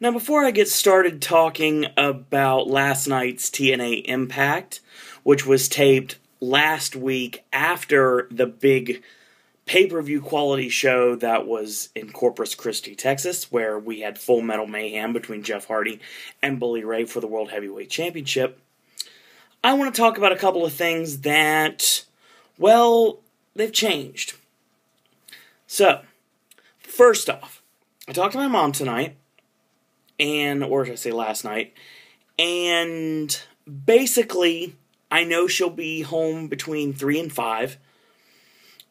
Now, before I get started talking about last night's TNA Impact, which was taped last week after the big pay-per-view quality show that was in Corpus Christi, Texas, where we had Full Metal Mayhem between Jeff Hardy and Bully Ray for the World Heavyweight Championship, I want to talk about a couple of things that, well, they've changed. So, first off, I talked to my mom tonight, or should I say last night, and basically, I know she'll be home between 3 and 5.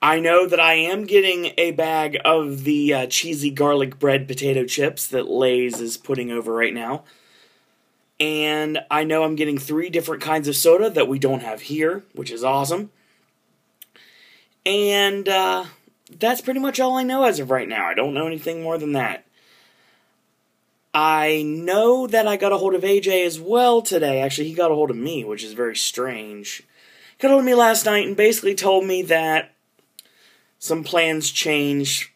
I know that I am getting a bag of the cheesy garlic bread potato chips that Lay's is putting over right now. And I know I'm getting 3 different kinds of soda that we don't have here, which is awesome. And that's pretty much all I know as of right now. I don't know anything more than that. I know that I got a hold of AJ as well today. Actually, he got a hold of me, which is very strange. He got a hold of me last night and basically told me that some plans changed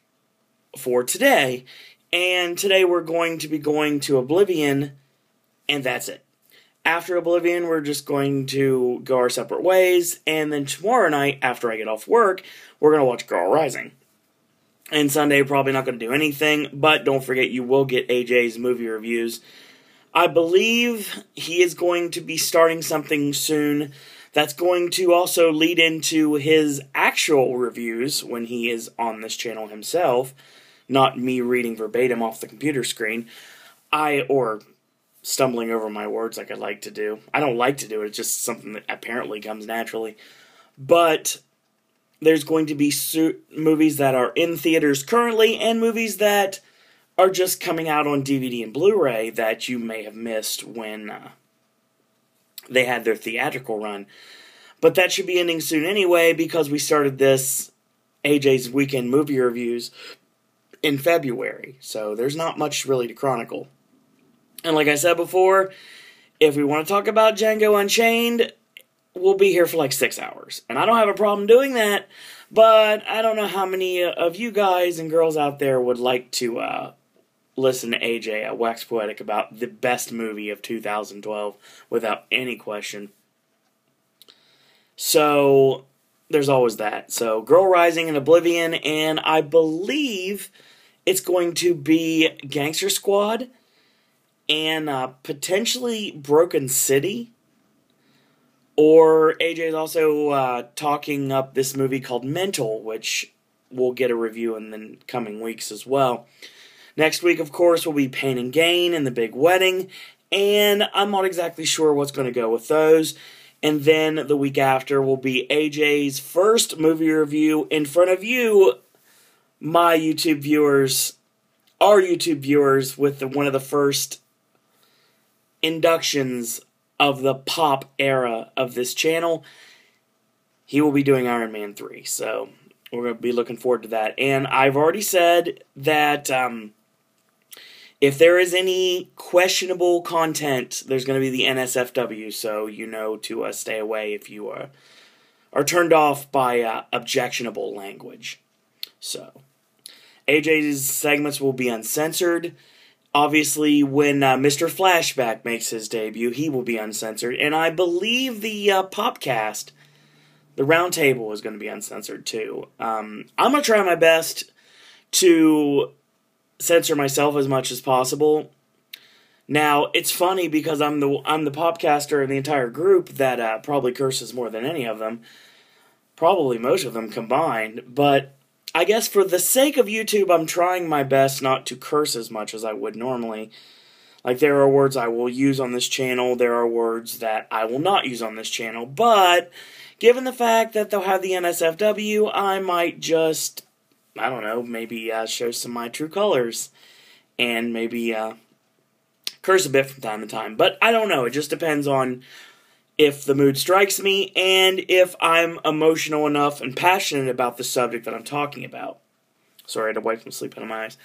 for today. And today we're going to be going to Oblivion, and that's it. After Oblivion, we're just going to go our separate ways. And then tomorrow night, after I get off work, we're going to watch Girl Rising. And Sunday, probably not going to do anything, but don't forget you will get AJ's movie reviews. I believe he is going to be starting something soon that's going to also lead into his actual reviews when he is on this channel himself, not me reading verbatim off the computer screen, or stumbling over my words like I like to do. I don't like to do it, it's just something that apparently comes naturally. But there's going to be movies that are in theaters currently and movies that are just coming out on DVD and Blu-ray that you may have missed when they had their theatrical run. But that should be ending soon anyway because we started this AJ's Weekend Movie Reviews in February. So there's not much really to chronicle. And like I said before, if we want to talk about Django Unchained, we'll be here for like 6 hours. And I don't have a problem doing that, but I don't know how many of you guys and girls out there would like to listen to AJ wax poetic about the best movie of 2012 without any question. So, there's always that. So, Girl Rising and Oblivion, and I believe it's going to be Gangster Squad and potentially Broken City. Or AJ is also talking up this movie called Mental, which we'll get a review in the coming weeks as well. Next week, of course, will be Pain and Gain and The Big Wedding, and I'm not exactly sure what's going to go with those. And then the week after will be AJ's first movie review in front of you, my YouTube viewers, our YouTube viewers, with one of the first inductions of the pop era of this channel. He will be doing Iron Man 3, so we're going to be looking forward to that. And I've already said that if there is any questionable content, there's going to be the NSFW, so you know to stay away if you are turned off by objectionable language. So, AJ's segments will be uncensored. Obviously, when Mr. Flashback makes his debut, he will be uncensored. And I believe the Popcast, the Roundtable, is going to be uncensored too. I'm going to try my best to censor myself as much as possible. Now, it's funny because I'm the Popcaster in the entire group that probably curses more than any of them. Probably most of them combined, but I guess for the sake of YouTube, I'm trying my best not to curse as much as I would normally. Like, there are words I will use on this channel, there are words that I will not use on this channel, but given the fact that they'll have the NSFW, I might just, I don't know, maybe show some of my true colors, and maybe curse a bit from time to time. But I don't know, it just depends on if the mood strikes me, and if I'm emotional enough and passionate about the subject that I'm talking about. Sorry, I had to wipe some sleep out of my eyes.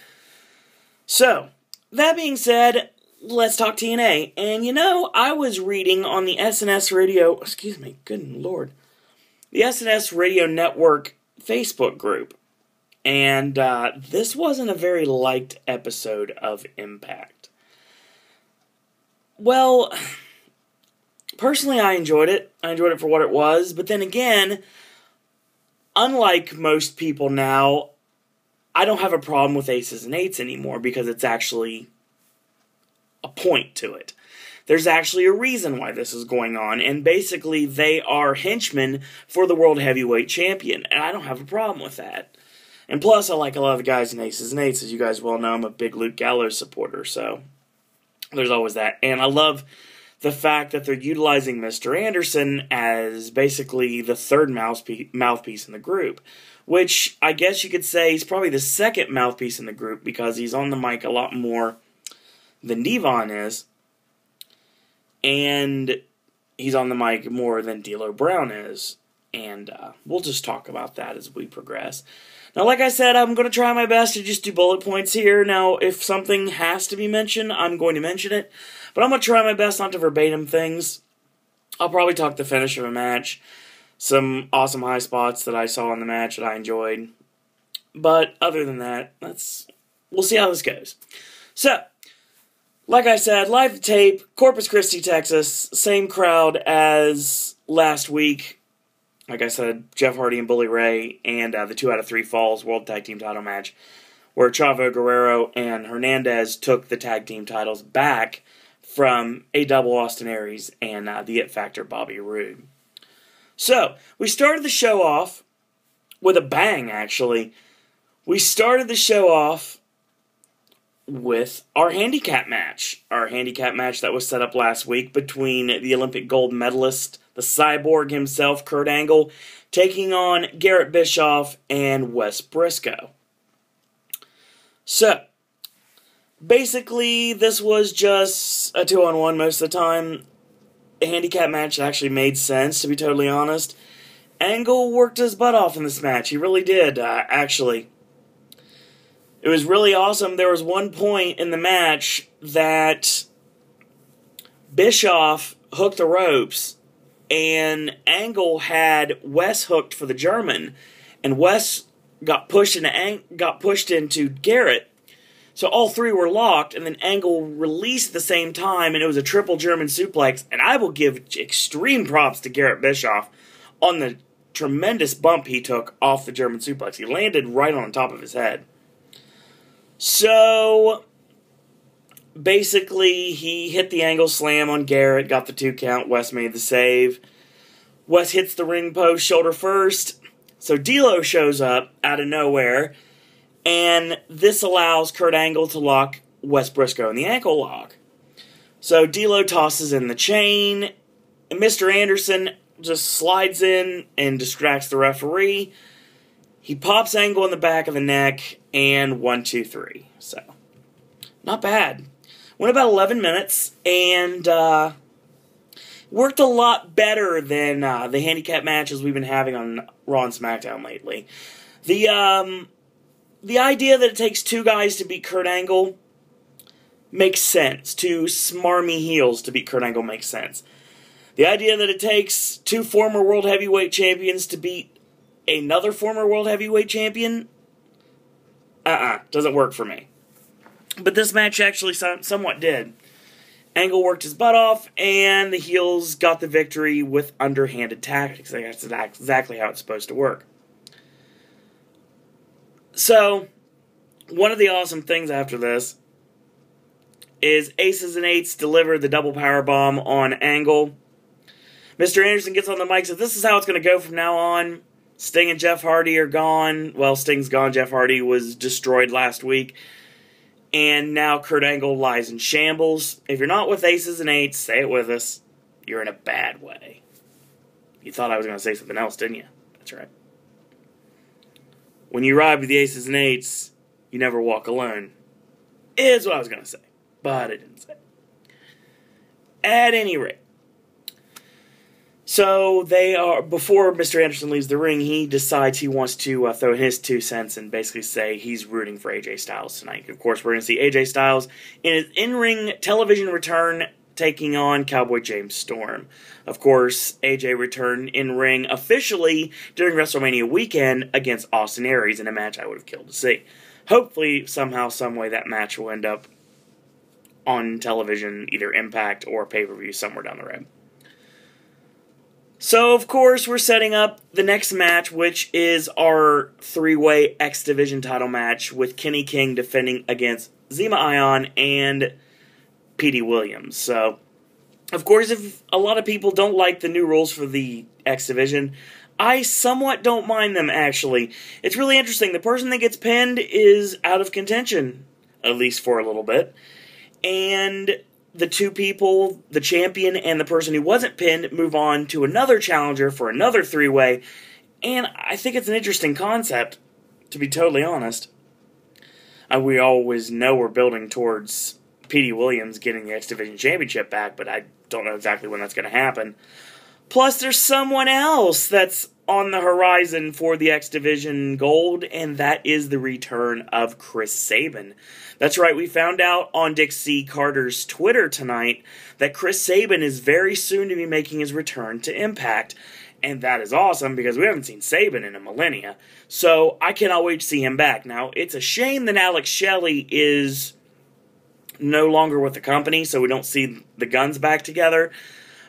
So, that being said, let's talk TNA. And you know, I was reading on the SNS Radio, excuse me, good lord, the SNS Radio Network Facebook group. And this wasn't a very liked episode of Impact. Well, personally, I enjoyed it. I enjoyed it for what it was. But then again, unlike most people now, I don't have a problem with aces and eights anymore because it's actually a point to it. There's actually a reason why this is going on, and basically they are henchmen for the World Heavyweight Champion, and I don't have a problem with that. And plus, I like a lot of the guys in aces and eights. As you guys well know, I'm a big Luke Gallows supporter, so there's always that. And I love the fact that they're utilizing Mr. Anderson as basically the third mouthpiece in the group, which I guess you could say he's probably the second mouthpiece in the group because he's on the mic a lot more than Devon is, and he's on the mic more than D'Lo Brown is, and we'll just talk about that as we progress. Now, like I said, I'm going to try my best to just do bullet points here. Now, if something has to be mentioned, I'm going to mention it, but I'm going to try my best not to verbatim things. I'll probably talk the finish of a match, some awesome high spots that I saw in the match that I enjoyed, but other than that, we'll see how this goes. So, like I said, live tape, Corpus Christi, Texas, same crowd as last week. Like I said, Jeff Hardy and Bully Ray, and the 2 out of 3 Falls World Tag Team title match, where Chavo Guerrero and Hernandez took the tag team titles back from A Double Austin Aries and the It Factor Bobby Roode. So, we started the show off with a bang, actually. We started the show off with our handicap match. Our handicap match that was set up last week between the Olympic gold medalist, the Cyborg himself, Kurt Angle, taking on Garrett Bischoff and Wes Briscoe. So, basically, this was just a 2-on-1 most of the time. The handicap match actually made sense, to be totally honest. Angle worked his butt off in this match. He really did, actually. It was really awesome. There was one point in the match that Bischoff hooked the ropes, and Angle had Wes hooked for the German, and Wes got pushed into Garrett. So all three were locked, and then Angle released at the same time, and it was a triple German suplex. And I will give extreme props to Garrett Bischoff on the tremendous bump he took off the German suplex. He landed right on top of his head. So, basically, he hit the Angle slam on Garrett, got the 2 count, Wes made the save. Wes hits the ring post shoulder first, so D'Lo shows up out of nowhere, and this allows Kurt Angle to lock Wes Briscoe in the ankle lock. So D'Lo tosses in the chain, and Mr. Anderson just slides in and distracts the referee. He pops Angle in the back of the neck, and 1, 2, 3. So, not bad. Went about 11 minutes, and worked a lot better than the handicap matches we've been having on Raw and SmackDown lately. The idea that it takes 2 guys to beat Kurt Angle makes sense. 2 smarmy heels to beat Kurt Angle makes sense. The idea that it takes 2 former World Heavyweight Champions to beat another former World Heavyweight Champion, doesn't work for me. But this match actually somewhat did. Angle worked his butt off, and the heels got the victory with underhanded tactics. That's exactly how it's supposed to work. So, one of the awesome things after this is Aces and Eights delivered the double powerbomb on Angle. Mr. Anderson gets on the mic and says, "This is how it's going to go from now on. Sting and Jeff Hardy are gone." Well, Sting's gone. Jeff Hardy was destroyed last week. And now Kurt Angle lies in shambles. If you're not with Aces and Eights, say it with us. You're in a bad way. You thought I was going to say something else, didn't you? That's right. When you ride with the Aces and Eights, you never walk alone. Is what I was going to say. But I didn't say it. At any rate. So, before Mr. Anderson leaves the ring, he decides he wants to throw in his 2 cents and basically say he's rooting for AJ Styles tonight. Of course, we're going to see AJ Styles in his in-ring television return taking on Cowboy James Storm. Of course, AJ returned in-ring officially during WrestleMania weekend against Austin Aries in a match I would have killed to see. Hopefully, somehow, someway, that match will end up on television, either Impact or pay-per-view somewhere down the road. So, of course, we're setting up the next match, which is our three-way X Division title match with Kenny King defending against Zema Ion and Petey Williams. So, of course, if a lot of people don't like the new rules for the X Division, I somewhat don't mind them, actually. It's really interesting. The person that gets pinned is out of contention, at least for a little bit. And the two people, the champion and the person who wasn't pinned, move on to another challenger for another three-way. And I think it's an interesting concept, to be totally honest. We always know we're building towards Petey Williams getting the X Division Championship back, but I don't know exactly when that's going to happen. Plus, there's someone else that's on the horizon for the X Division Gold, and that is the return of Chris Sabin. That's right, we found out on Dick C. Carter's Twitter tonight that Chris Sabin is very soon to be making his return to Impact. And that is awesome, because we haven't seen Sabin in a millennia. So, I cannot wait to see him back. Now, it's a shame that Alex Shelley is no longer with the company, so we don't see the Guns back together.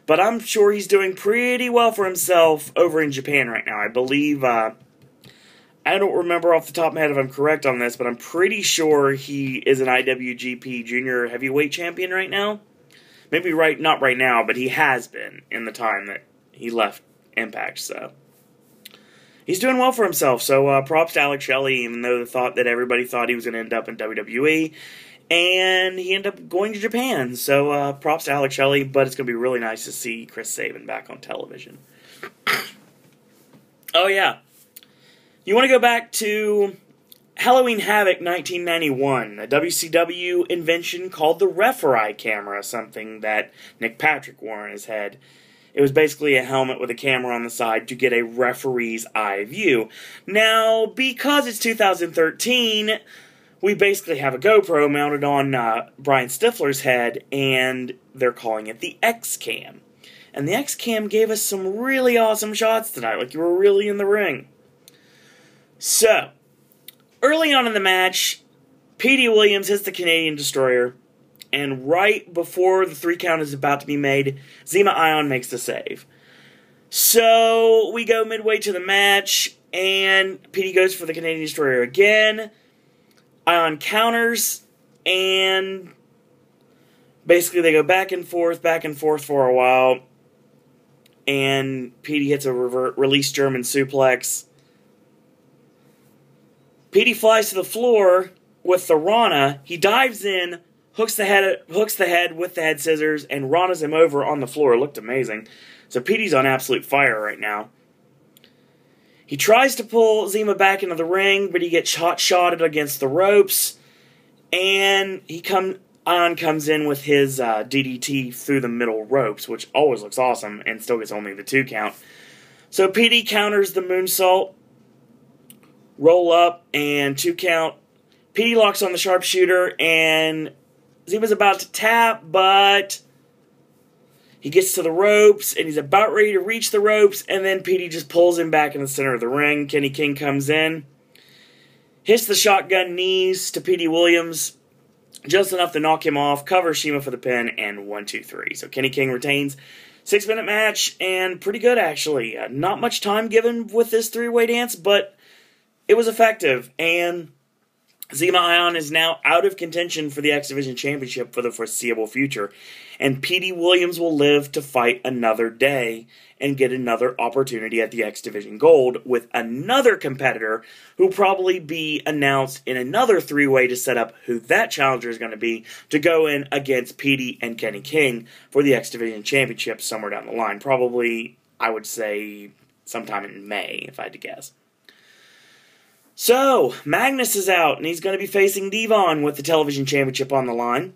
But I'm sure he's doing pretty well for himself over in Japan right now. I believe, I don't remember off the top of my head if I'm correct on this, but I'm pretty sure he is an IWGP Junior Heavyweight Champion right now. Maybe not right now, but he has been in the time that he left Impact, so he's doing well for himself. So props to Alex Shelley, even though everybody thought he was going to end up in WWE. And he ended up going to Japan. So, props to Alex Shelley, but it's going to be really nice to see Chris Sabin back on television. Oh, yeah. You want to go back to Halloween Havoc 1991, a WCW invention called the Referee camera, something that Nick Patrick wore on his head. It was basically a helmet with a camera on the side to get a referee's eye view. Now, because it's 2013... we basically have a GoPro mounted on Brian Stifler's head, and they're calling it the X-Cam. And the X-Cam gave us some really awesome shots tonight, like you were really in the ring. So, early on in the match, Petey Williams hits the Canadian Destroyer, and right before the 3 count is about to be made, Zema Ion makes the save. So, we go midway to the match, and Petey goes for the Canadian Destroyer again. Ion counters, and basically they go back and forth for a while, and Petey hits a release German suplex. Petey flies to the floor with the Rana. He dives in, hooks the head with the head scissors, and Rana's him over on the floor. It looked amazing. So Petey's on absolute fire right now. He tries to pull Zema back into the ring, but he gets shotted against the ropes, and Ion comes in with his DDT through the middle ropes, which always looks awesome, and still gets only the 2 count. So Petey counters the moonsault, roll up, and 2 count. Petey locks on the sharpshooter, and Zema's about to tap, but he gets to the ropes, and he's about ready to reach the ropes, and then Petey just pulls him back in the center of the ring. Kenny King comes in, hits the shotgun knees to Petey Williams, just enough to knock him off, covers Shima for the pin, and 1, 2, 3. So Kenny King retains. 6-minute match, and pretty good, actually. Not much time given with this 3-way dance, but it was effective, and Zema Ion is now out of contention for the X Division Championship for the foreseeable future, and Petey Williams will live to fight another day and get another opportunity at the X Division Gold with another competitor who will probably be announced in another 3-way to set up who that challenger is going to be to go in against Petey and Kenny King for the X Division Championship somewhere down the line. Probably, I would say, sometime in May, if I had to guess. So, Magnus is out, and he's going to be facing Devon with the television championship on the line.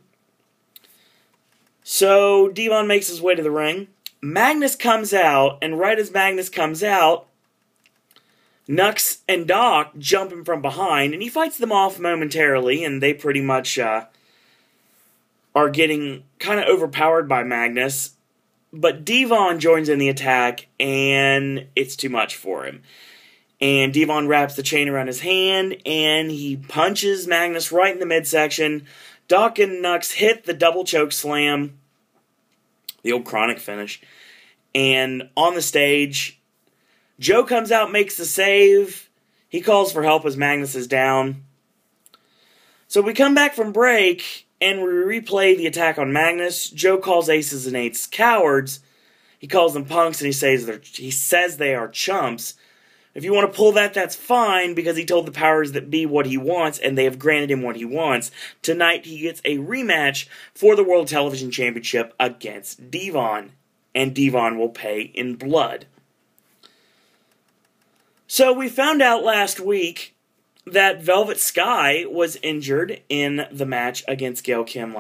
So, Devon makes his way to the ring. Magnus comes out, and right as Magnus comes out, Nux and Doc jump him from behind, and he fights them off momentarily, and they pretty much are getting kind of overpowered by Magnus. But Devon joins in the attack, and it's too much for him. And Devon wraps the chain around his hand, and he punches Magnus right in the midsection. Doc and Nux hit the double choke slam, the old Chronic finish, and on the stage, Joe comes out, makes the save. He calls for help as Magnus is down. So we come back from break, and we replay the attack on Magnus. Joe calls Aces and Eights cowards. He calls them punks, and he says they are chumps. If you want to pull that, that's fine, because he told the powers that be what he wants, and they have granted him what he wants. Tonight, he gets a rematch for the World Television Championship against Devon, and Devon will pay in blood. So we found out last week that Velvet Sky was injured in the match against Gail Kim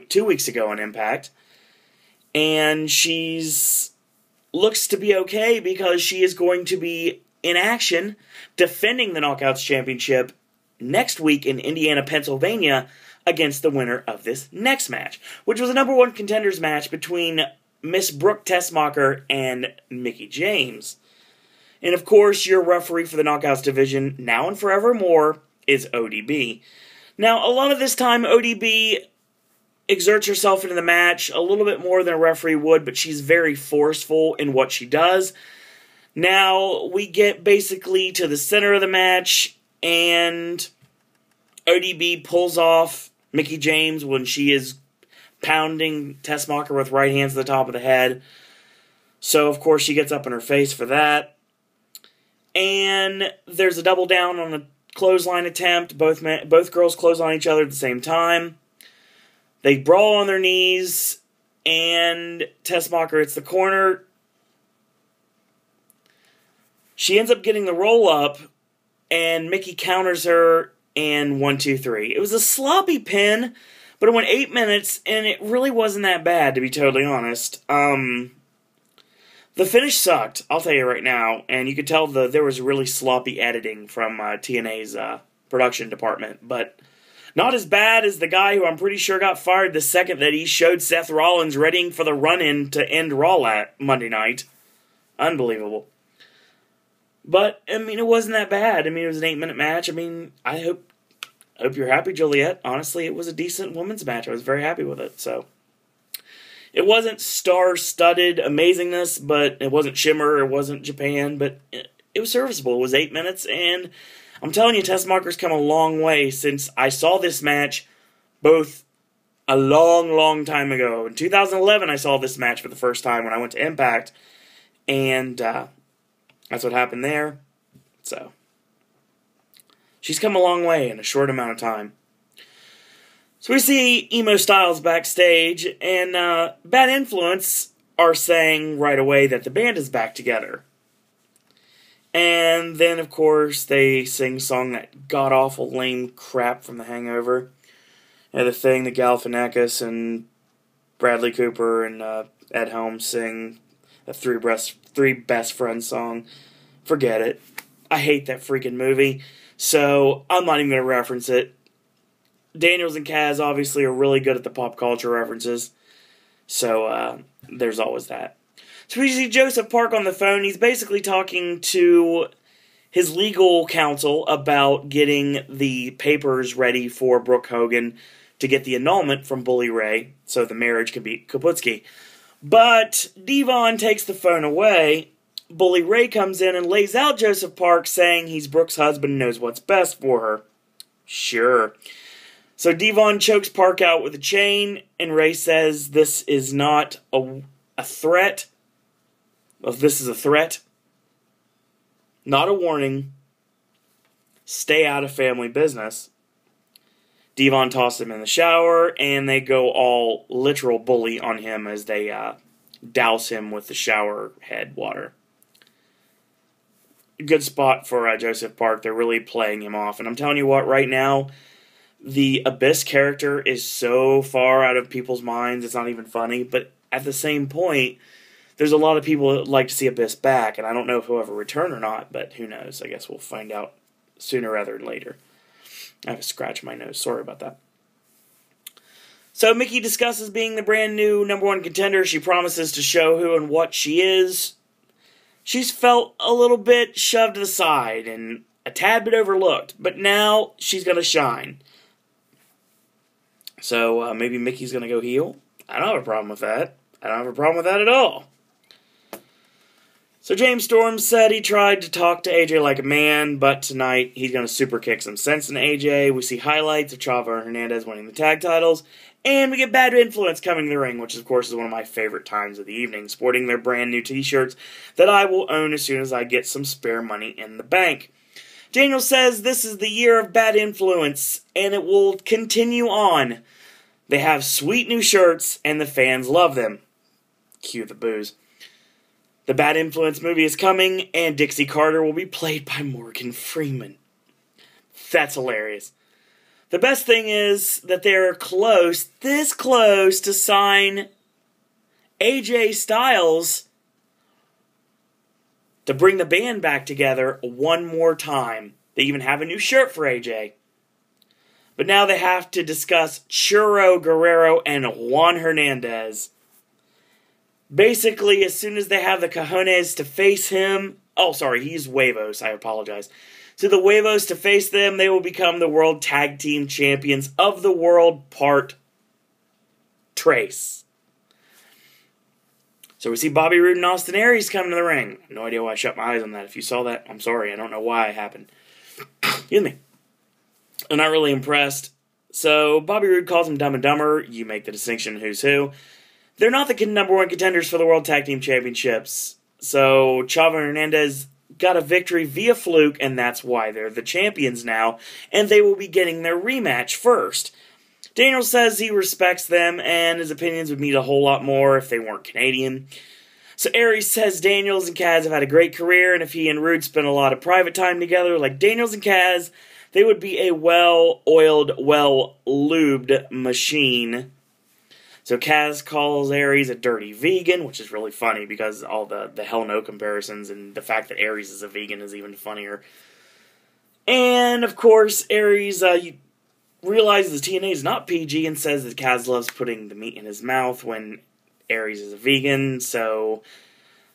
2 weeks ago on Impact, and looks to be okay because she is going to be in action, defending the Knockouts Championship next week in Indiana, Pennsylvania, against the winner of this next match, which was a number 1 contenders match between Miss Brooke Tessmacher and Mickie James. And of course, your referee for the Knockouts division, now and forevermore, is ODB. Now, a lot of this time, ODB exerts herself into the match a little bit more than a referee would, but she's very forceful in what she does. Now, we get basically to the center of the match, and ODB pulls off Mickie James when she is pounding Tessmacher with right hands to the top of the head. So, of course, she gets up in her face for that. And there's a double down on a clothesline attempt. Both girls clothesline each other at the same time. They brawl on their knees, and Tessmacher hits the corner. She ends up getting the roll-up, and Mickie counters her, and 1, 2, 3. It was a sloppy pin, but it went 8 minutes, and it really wasn't that bad, to be totally honest. The finish sucked, I'll tell you right now, and you could tell there was really sloppy editing from TNA's production department, but not as bad as the guy who I'm pretty sure got fired the second that he showed Seth Rollins readying for the run-in to end Raw Monday night. Unbelievable. But, I mean, it wasn't that bad. I mean, it was an 8-minute match. I mean, I hope you're happy, Juliet. Honestly, it was a decent women's match. I was very happy with it, so. It wasn't star-studded amazingness, but it wasn't Shimmer, it wasn't Japan, but it was serviceable. It was 8 minutes, and I'm telling you, Tessmacher's come a long way since I saw this match both a long, long time ago. In 2011, I saw this match for the first time when I went to Impact, and that's what happened there. So, she's come a long way in a short amount of time. So we see Emo Styles backstage, and Bad Influence are saying right away that the band is back together. And then, of course, they sing a song, that god-awful lame crap from The Hangover. And the thing that Galifianakis and Bradley Cooper and Ed Helms sing, a Three Best Friends song. Forget it. I hate that freaking movie, so I'm not even going to reference it. Daniels and Kaz obviously are really good at the pop culture references, so there's always that. So we see Joseph Park on the phone. He's basically talking to his legal counsel about getting the papers ready for Brooke Hogan to get the annulment from Bully Ray, so the marriage can be Kaputski. But Devon takes the phone away. Bully Ray comes in and lays out Joseph Park, saying he's Brooke's husband and knows what's best for her. Sure. So Devon chokes Park out with a chain, and Ray says this is not a threat. Well, this is a threat, not a warning. Stay out of family business. Devon tosses him in the shower, and they go all literal bully on him as they douse him with the shower head water. Good spot for Joseph Park. They're really playing him off. And I'm telling you what, right now, the Abyss character is so far out of people's minds, it's not even funny. But at the same point, there's a lot of people that like to see Abyss back, and I don't know if he'll ever return or not, but who knows? I guess we'll find out sooner rather than later. I have a scratch in my nose. Sorry about that. So Mickie discusses being the brand new #1 contender. She promises to show who and what she is. She's felt a little bit shoved to the side and a tad bit overlooked, but now she's going to shine. So maybe Mickey's going to go heel. I don't have a problem with that. I don't have a problem with that at all. So James Storm said he tried to talk to AJ like a man, but tonight he's going to super kick some sense into AJ. We see highlights of Chavo and Hernandez winning the tag titles, and we get Bad Influence coming to the ring, which of course is one of my favorite times of the evening, sporting their brand new t-shirts that I will own as soon as I get some spare money in the bank. Daniel says this is the year of Bad Influence, and it will continue on. They have sweet new shirts, and the fans love them. Cue the boos. The Bad Influence movie is coming, and Dixie Carter will be played by Morgan Freeman. That's hilarious. The best thing is that they're close, this close, to sign AJ Styles to bring the band back together one more time. They even have a new shirt for AJ. But now they have to discuss Churro Guerrero and Juan Hernandez. Basically, as soon as they have the cojones to face him... Oh, sorry, he's Huevos. I apologize. To the Huevos to face them, they will become the World Tag Team Champions of the World Part Trace. So we see Bobby Roode and Austin Aries come to the ring. No idea why I shut my eyes on that. If you saw that, I'm sorry. I don't know why it happened. Excuse me. I'm not really impressed. So Bobby Roode calls him Dumb and Dumber. You make the distinction who's who. They're not the number one contenders for the World Tag Team Championships. So Chavo and Hernandez got a victory via fluke, and that's why they're the champions now. And they will be getting their rematch first. Daniel says he respects them, and his opinions would mean a whole lot more if they weren't Canadian. So Aries says Daniels and Kaz have had a great career, and if he and Roode spent a lot of private time together, like Daniels and Kaz, they would be a well-oiled, well-lubed machine. So Kaz calls Aries a dirty vegan, which is really funny because all the Hell No comparisons and the fact that Aries is a vegan is even funnier. And, of course, Aries realizes TNA is not PG and says that Kaz loves putting the meat in his mouth when Aries is a vegan. So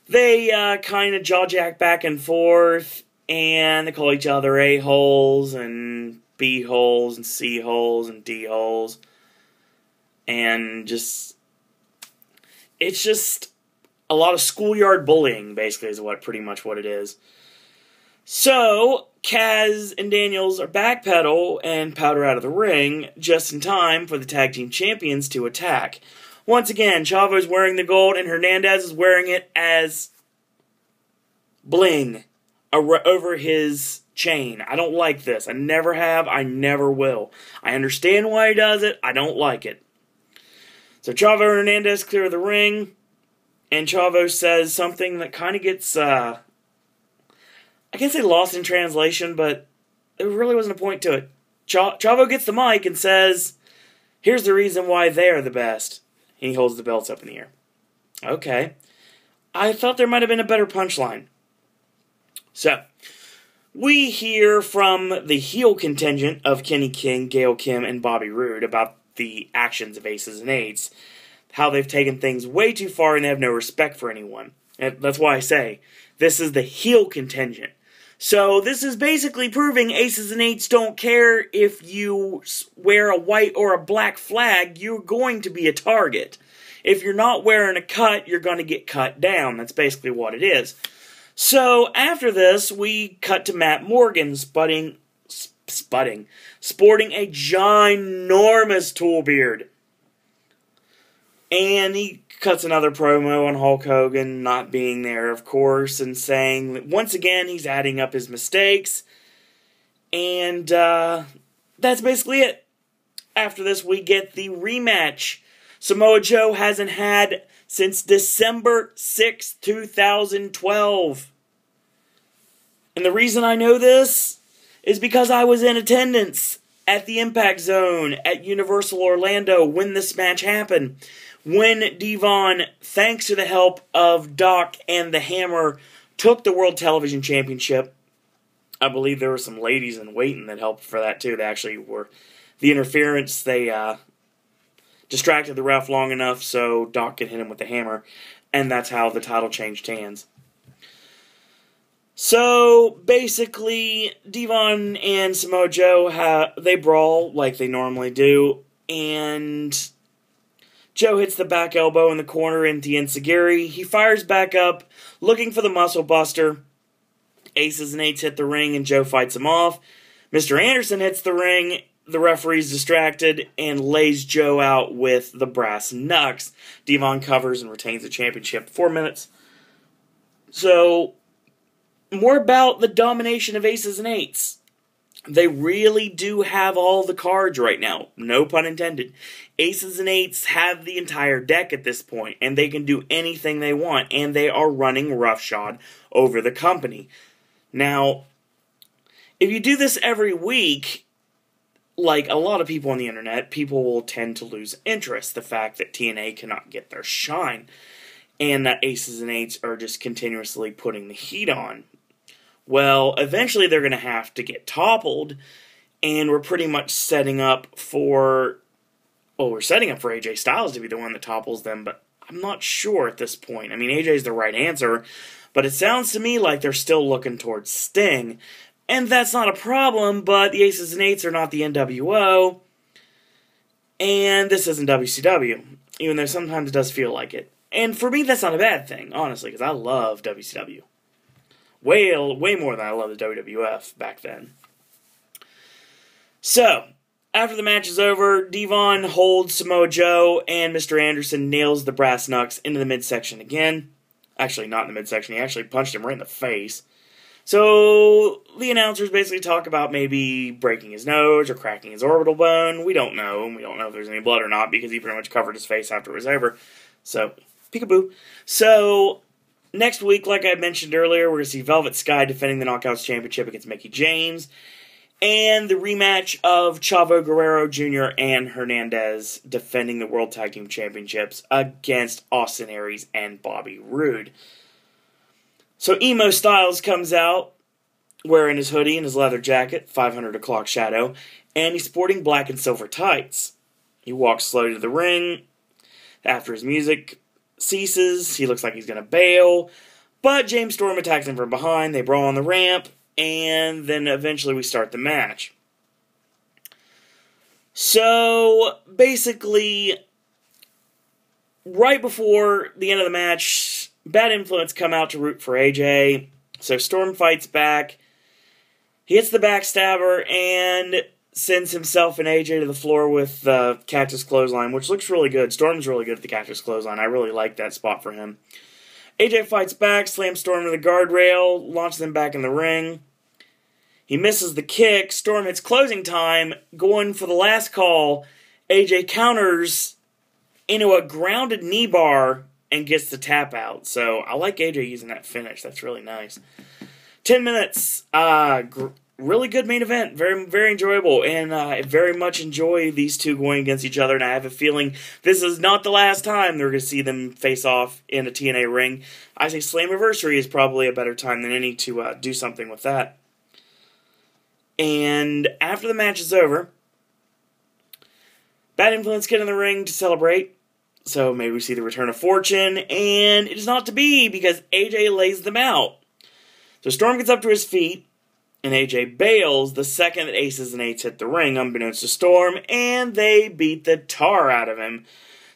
they kind of jaw-jack back and forth, and they call each other A-holes and B-holes and C-holes and D-holes. And it's just a lot of schoolyard bullying, basically, is pretty much what it is. So, Kaz and Daniels are backpedal and powder out of the ring just in time for the tag team champions to attack. Once again, Chavo's wearing the gold and Hernandez is wearing it as bling over his chain. I don't like this. I never have. I never will. I understand why he does it. I don't like it. So Chavo and Hernandez clear the ring, and Chavo says something that kind of gets, I can't say lost in translation, but there really wasn't a point to it. Chavo gets the mic and says, here's the reason why they're the best. And he holds the belts up in the air. Okay. I thought there might have been a better punchline. So, we hear from the heel contingent of Kenny King, Gail Kim, and Bobby Roode about the actions of Aces and Eights, how they've taken things way too far and they have no respect for anyone. And that's why I say, this is the heel contingent. So this is basically proving Aces and Eights don't care if you wear a white or a black flag, you're going to be a target. If you're not wearing a cut, you're going to get cut down. That's basically what it is. So after this, we cut to Matt Morgan sporting a ginormous tool beard. And he cuts another promo on Hulk Hogan not being there, of course, and saying that once again he's adding up his mistakes. And that's basically it. After this, we get the rematch Samoa Joe hasn't had since December 6, 2012. And the reason I know this is because I was in attendance at the Impact Zone at Universal Orlando when this match happened. When Devon, thanks to the help of Doc and the Hammer, took the World Television Championship. I believe there were some ladies in waiting that helped for that too. They actually were the interference. They distracted the ref long enough so Doc could hit him with the hammer. And that's how the title changed hands. So, basically, Devon and Samoa Joe, they brawl like they normally do. and Joe hits the back elbow in the corner into Enziguri. He fires back up, looking for the muscle buster. Aces and Eights hit the ring, and Joe fights him off. Mr. Anderson hits the ring. The referee's distracted and lays Joe out with the brass knucks. Devon covers and retains the championship 4 minutes. So, more about the domination of Aces and Eights. They really do have all the cards right now. No pun intended. Aces and Eights have the entire deck at this point, and they can do anything they want, and they are running roughshod over the company. Now, if you do this every week, like a lot of people on the internet, people will tend to lose interest. The fact that TNA cannot get their shine, and that Aces and Eights are just continuously putting the heat on. Well, eventually they're going to have to get toppled, and we're pretty much setting up for... Well, we're setting up for AJ Styles to be the one that topples them, but I'm not sure at this point. I mean, AJ's the right answer, but it sounds to me like they're still looking towards Sting, and that's not a problem, but the Aces and Eights are not the NWO, and this isn't WCW, even though sometimes it does feel like it. And for me, that's not a bad thing, honestly, because I love WCW. Way more than I loved the WWF back then. So, after the match is over, Devon holds Samoa Joe, and Mr. Anderson nails the brass knucks into the midsection again. Actually, not in the midsection. He actually punched him right in the face. So, the announcers basically talk about maybe breaking his nose or cracking his orbital bone. We don't know. We don't know if there's any blood or not because he pretty much covered his face after it was over. So, peekaboo. So, next week, like I mentioned earlier, we're going to see Velvet Sky defending the Knockouts Championship against Mickie James. And the rematch of Chavo Guerrero Jr. and Hernandez defending the World Tag Team Championships against Austin Aries and Bobby Roode. So Emo Styles comes out wearing his hoodie and his leather jacket, 500 o'clock shadow, and he's sporting black and silver tights. He walks slowly to the ring. After his music ceases, he looks like he's going to bail, but James Storm attacks him from behind. They brawl on the ramp, and then eventually we start the match. So, basically, right before the end of the match, Bad Influence come out to root for AJ. So Storm fights back. He hits the backstabber and sends himself and AJ to the floor with the Cactus Clothesline, which looks really good. Storm's really good at the Cactus Clothesline. I really like that spot for him. AJ fights back, slams Storm to the guardrail, launches him back in the ring. He misses the kick. Storm hits closing time, going for the last call. AJ counters into a grounded knee bar and gets the tap out. So I like AJ using that finish. That's really nice. 10 minutes. Really good main event. Very, very enjoyable. And I very much enjoy these two going against each other. And I have a feeling this is not the last time they're going to see them face off in a TNA ring. I think Slammiversary is probably a better time than any to do something with that. And after the match is over, Bad Influence get in the ring to celebrate. So maybe we see the return of Fortune. And it is not to be because AJ lays them out. So Storm gets up to his feet. And AJ bails the second that Aces and Eights hit the ring, unbeknownst to Storm, and they beat the tar out of him.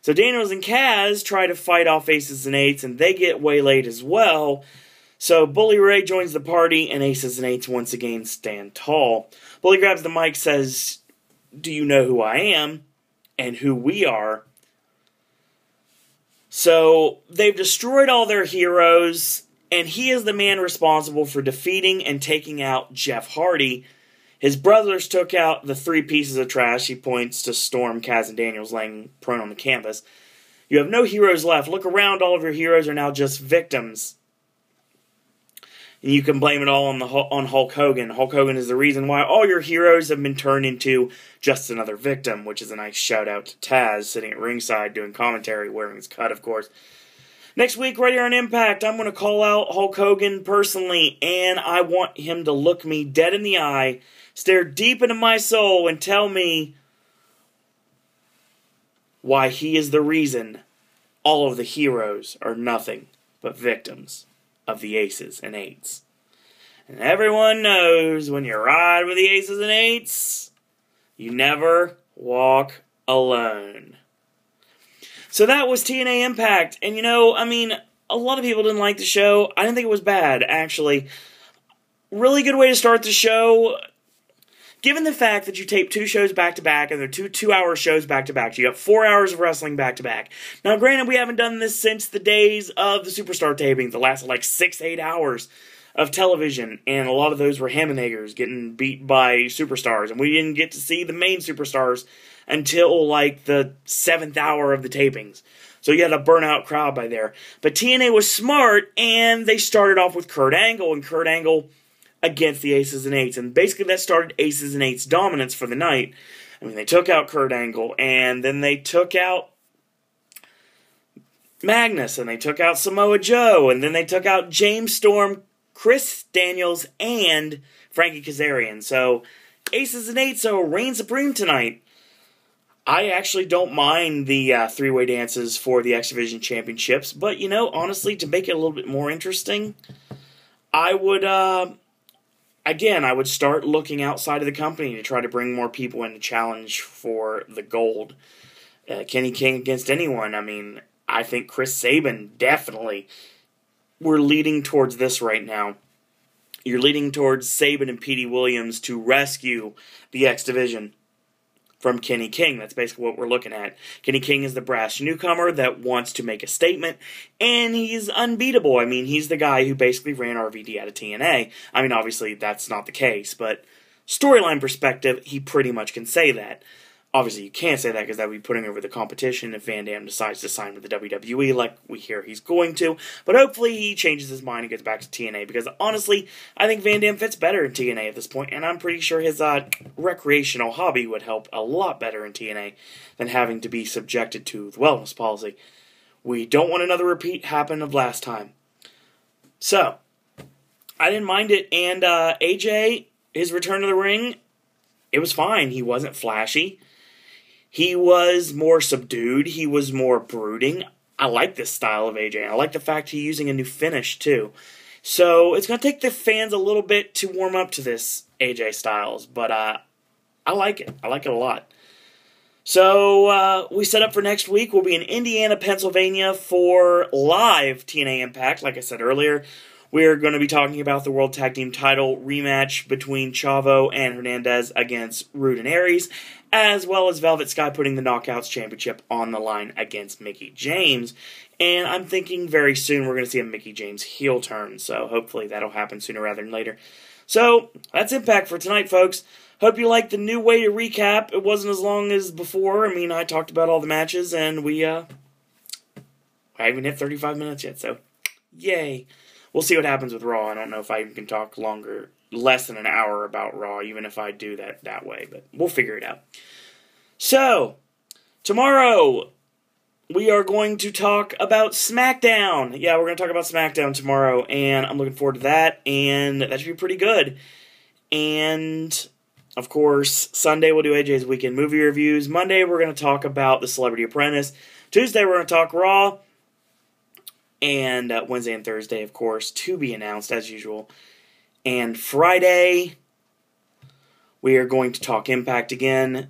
So Daniels and Kaz try to fight off Aces and Eights, and they get waylaid as well. So Bully Ray joins the party, and Aces and Eights once again stand tall. Bully grabs the mic, says, "Do you know who I am? And who we are?" So they've destroyed all their heroes, and he is the man responsible for defeating and taking out Jeff Hardy. His brothers took out the three pieces of trash. He points to Storm, Kaz, and Daniels laying prone on the canvas. You have no heroes left. Look around. All of your heroes are now just victims. And you can blame it all on Hulk Hogan. Hulk Hogan is the reason why all your heroes have been turned into just another victim, which is a nice shout-out to Taz, sitting at ringside doing commentary, wearing his cut, of course. Next week, right here on Impact, I'm going to call out Hulk Hogan personally, and I want him to look me dead in the eye, stare deep into my soul, and tell me why he is the reason all of the heroes are nothing but victims of the Aces and Eights. And everyone knows when you ride with the Aces and Eights, you never walk alone. So that was TNA Impact. And a lot of people didn't like the show. I didn't think it was bad, actually. Really good way to start the show. Given the fact that you tape 2 shows back-to-back, and they're 2-hour shows back-to-back, you got 4 hours of wrestling back-to-back. Now, granted, we haven't done this since the days of the Superstar tapings, the last, 6-8 hours of television, and a lot of those were ham and eggers getting beat by superstars, and we didn't get to see the main superstars until, the 7th hour of the tapings. So you had a burnout crowd by there. But TNA was smart, and they started off with Kurt Angle, and Kurt Angle against the Aces and Eights. And basically that started Aces and Eights dominance for the night. I mean, they took out Kurt Angle, and then they took out Magnus, and they took out Samoa Joe, and then they took out James Storm, Chris Daniels, and Frankie Kazarian. So, Aces and Eights reign supreme tonight. I actually don't mind the 3-way dances for the X Division Championships, but, honestly, to make it a little bit more interesting, I would, again, I would start looking outside of the company to try to bring more people in to challenge for the gold. Kenny King against anyone. I mean, I think Chris Sabin, definitely. We're leading towards this right now. You're leading towards Sabin and Petey Williams to rescue the X Division from Kenny King. That's basically what we're looking at. Kenny King is the brash newcomer that wants to make a statement, and he's unbeatable. I mean, he's the guy who basically ran RVD out of TNA. I mean, obviously, that's not the case, but storyline perspective, he pretty much can say that. Obviously, you can't say that because that would be putting over the competition if Van Dam decides to sign with the WWE like we hear he's going to. But hopefully he changes his mind and gets back to TNA because honestly, I think Van Dam fits better in TNA at this point, and I'm pretty sure his recreational hobby would help a lot better in TNA than having to be subjected to the wellness policy. We don't want another repeat happen of last time. So, I didn't mind it, and AJ, his return to the ring, it was fine. He wasn't flashy. He was more subdued. He was more brooding. I like this style of AJ. I like the fact he's using a new finish, too. So, it's going to take the fans a little bit to warm up to this AJ Styles. But, I like it. I like it a lot. So, we set up for next week. We'll be in Indiana, Pennsylvania for live TNA Impact, like I said earlier. We're going to be talking about the World Tag Team title rematch between Chavo and Hernandez against Rude and Aries, as well as Velvet Sky putting the Knockouts Championship on the line against Mickie James. And I'm thinking very soon we're going to see a Mickie James heel turn, so hopefully that'll happen sooner rather than later. So, that's Impact for tonight, folks. Hope you liked the new way to recap. It wasn't as long as before. I mean, I talked about all the matches, and I haven't hit 35 minutes yet, so yay. We'll see what happens with Raw. I don't know if I even can talk less than an hour about Raw, even if I do that way, but we'll figure it out. So, tomorrow, we are going to talk about SmackDown. Yeah, we're going to talk about SmackDown tomorrow, and I'm looking forward to that, and that should be pretty good. And, of course, Sunday we'll do AJ's Weekend Movie Reviews. Monday we're going to talk about The Celebrity Apprentice. Tuesday we're going to talk Raw. And Wednesday and Thursday, of course, to be announced as usual. And Friday, we are going to talk Impact again.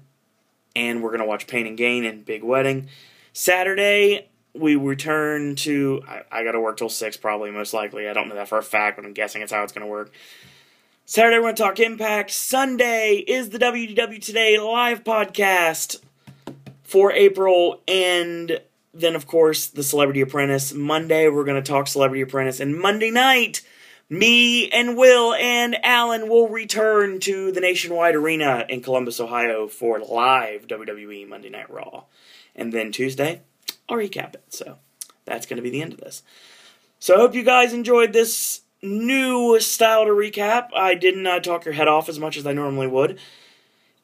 And we're going to watch Pain and Gain and Big Wedding. Saturday, we return to... I got to work till 6 probably, most likely. I don't know that for a fact, but I'm guessing it's how it's going to work. Saturday, we're going to talk Impact. Sunday is the WDW Today live podcast for April. And... then, of course, The Celebrity Apprentice. Monday, we're going to talk Celebrity Apprentice. And Monday night, me and Will and Alan will return to the Nationwide Arena in Columbus, Ohio for live WWE Monday Night Raw. And then Tuesday, I'll recap it. So, that's going to be the end of this. So, I hope you guys enjoyed this new style to recap. I didn't talk your head off as much as I normally would.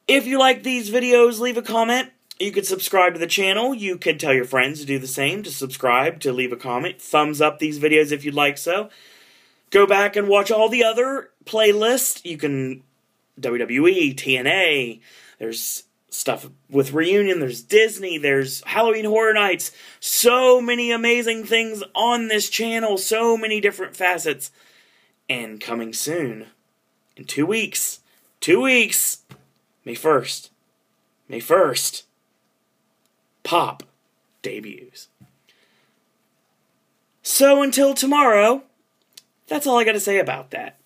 If you like these videos, leave a comment. You could subscribe to the channel. You could tell your friends to do the same, to subscribe, to leave a comment. Thumbs up these videos if you'd like so. Go back and watch all the other playlists. You can... WWE, TNA, there's stuff with Reunion, there's Disney, there's Halloween Horror Nights. So many amazing things on this channel. So many different facets. And coming soon, in 2 weeks, May 1st. May 1st. Pop debuts. So until tomorrow, that's all I got to say about that.